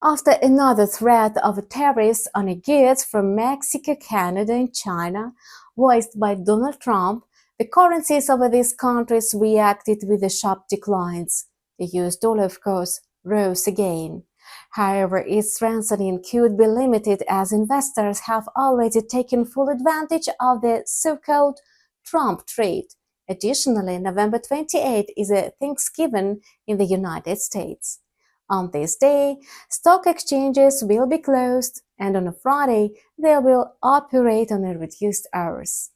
After another threat of tariffs on goods from Mexico, Canada, and China, voiced by Donald Trump, the currencies of these countries reacted with the sharp declines. The US dollar, of course, rose again. However, its strengthening could be limited as investors have already taken full advantage of the so-called Trump trade. Additionally, November 28 is a Thanksgiving in the United States. On this day, stock exchanges will be closed, and on a Friday, they will operate on a reduced hours.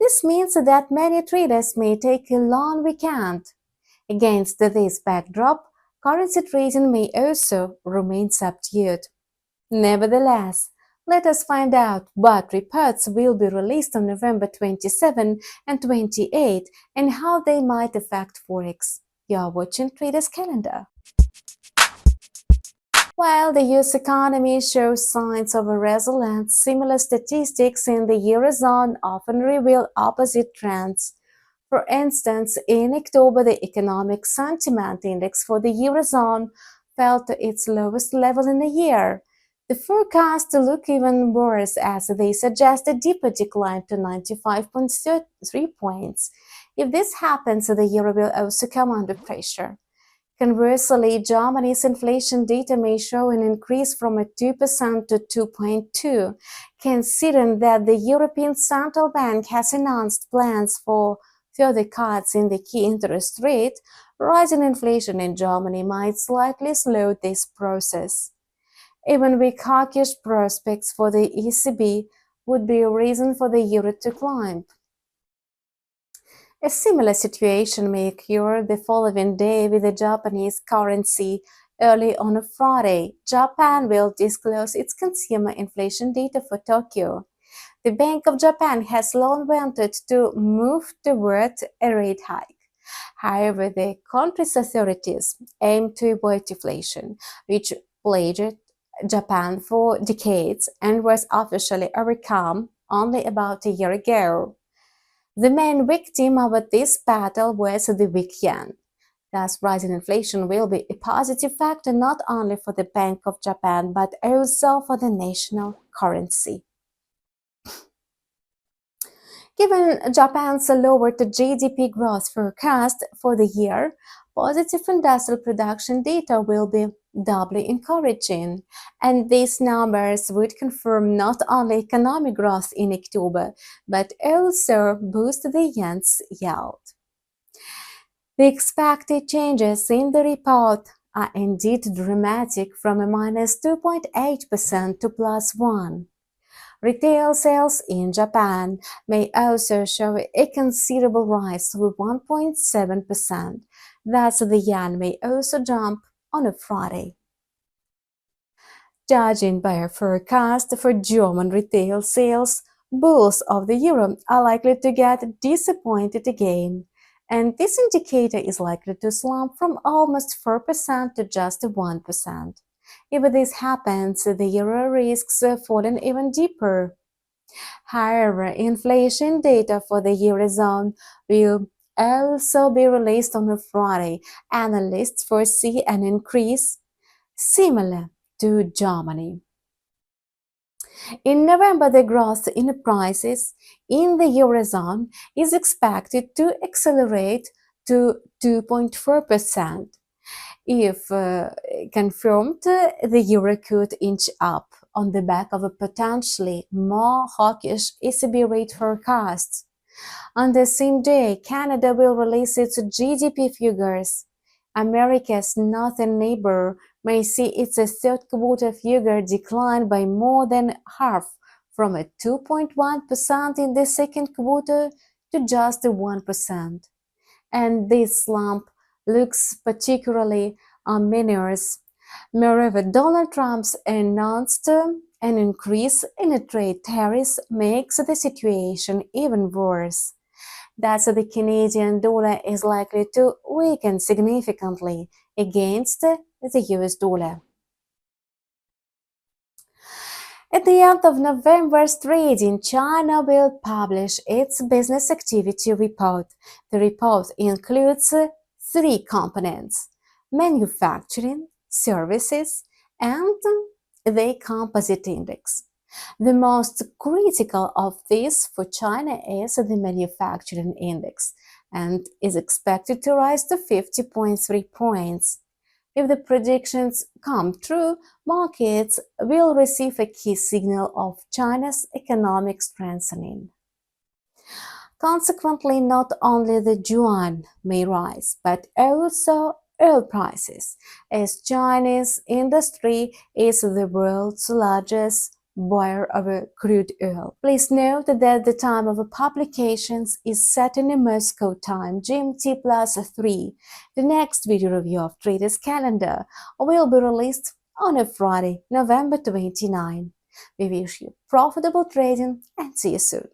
This means that many traders may take a long weekend. Against this backdrop, currency trading may also remain subdued. Nevertheless, let us find out what reports will be released on November 27 and 28 and how they might affect Forex. You are watching Traders Calendar. While the US economy shows signs of a resilience, similar statistics in the Eurozone often reveal opposite trends. For instance, in October, the Economic Sentiment Index for the Eurozone fell to its lowest level in a year. The forecasts look even worse as they suggest a deeper decline to 95.3 points. If this happens, the euro will also come under pressure. Conversely, Germany's inflation data may show an increase from 2% to 2.2, considering that the European Central Bank has announced plans for further cuts in the key interest rate. Rising inflation in Germany might slightly slow this process. Even weak hawkish prospects for the ECB would be a reason for the euro to climb. A similar situation may occur the following day with the Japanese currency. Early on a Friday, Japan will disclose its consumer inflation data for Tokyo. The Bank of Japan has long wanted to move toward a rate hike. However, the country's authorities aim to avoid deflation, which plagued Japan for decades and was officially overcome only about a year ago. The main victim of this battle was the weak yen. Thus, rising inflation will be a positive factor not only for the Bank of Japan but also for the national currency. Given Japan's lowered GDP growth forecast for the year, positive industrial production data will be doubly encouraging, and these numbers would confirm not only economic growth in October, but also boost the yen's yield. The expected changes in the report are indeed dramatic from a minus 2.8% to plus 1. Retail sales in Japan may also show a considerable rise to 1.7%. Thus, the yen may also jump on a Friday. Judging by a forecast for German retail sales, bulls of the euro are likely to get disappointed again, and this indicator is likely to slump from almost 4% to just 1%. If this happens, the euro risks falling even deeper. However, inflation data for the Eurozone will also be released on a Friday. Analysts foresee an increase similar to Germany. In November, the growth in prices in the Eurozone is expected to accelerate to 2.4%. If confirmed, the euro could inch up on the back of a potentially more hawkish ECB rate forecast. On the same day, Canada will release its GDP figures. America's northern neighbor may see its third quarter figure decline by more than half, from a 2.1% in the second quarter to just 1%. And this slump looks particularly ominous. Moreover, Donald Trump's announced an increase in trade tariffs makes the situation even worse. Thus, the Canadian dollar is likely to weaken significantly against the US dollar. At the end of November's trading, China will publish its business activity report. The report includes three components: manufacturing, services, and the composite index. The most critical of these for China is the manufacturing index and is expected to rise to 50.3 points. If the predictions come true, markets will receive a key signal of China's economic strengthening. Consequently, not only the yuan may rise, but also oil prices, as Chinese industry is the world's largest buyer of crude oil. Please note that the time of publications is set in Moscow time, GMT plus 3. The next video review of Traders Calendar will be released on a Friday, November 29. We wish you profitable trading and see you soon.